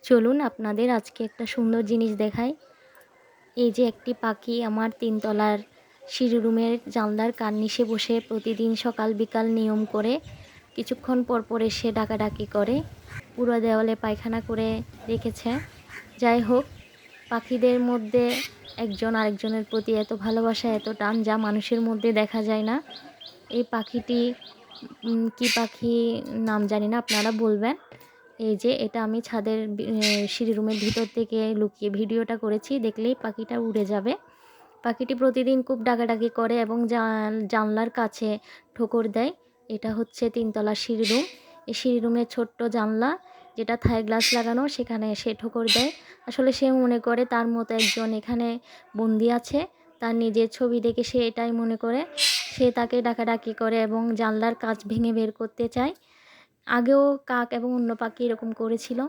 চলুন আপনাদের আজকে একটা সুন্দর জিনিস দেখাই। এই যে একটি পাখি আমার ৩ তলার সিঁড়ি রুমের জানলার কার্নিশে বসে প্রতিদিন সকাল বিকাল নিয়ম করে কিছুক্ষণ পর পর এসে ডাকাডাকি করে, পুরো দেওয়ালে পায়খানা করে রেখেছে। যাই হোক, পাখিদের মধ্যে একজন আরেকজনের প্রতি এত ভালোবাসা, এত টান যা মানুষের মধ্যে দেখা যায় না। এই পাখিটি কী পাখি নাম জানি না, আপনারা বলবেন। এই যে এটা আমি ছাদের সিঁড়ি রুমের ভিতর থেকে লুকিয়ে ভিডিওটা করেছি, দেখলেই পাখিটা উড়ে যাবে। পাখিটি প্রতিদিন খুব ডাকাডাকি করে এবং জানলার কাছে ঠোকর দেয়। এটা হচ্ছে ৩ তলার সিঁড়ি রুম। এই সিঁড়ি রুমের ছোট্ট জানলা, যেটা থাই গ্লাস লাগানো, সেখানে সে ঠোকর দেয়। আসলে সে মনে করে তার মতো একজন এখানে বন্দি আছে। তার নিজের ছবি দেখে সে এটাই মনে করে। সে তাকে ডাকাডাকি করে এবং জানলার কাঁচ ভেঙে বের করতে চায়। আগেও কাক এবং অন্য পাখি এরকম করেছিল।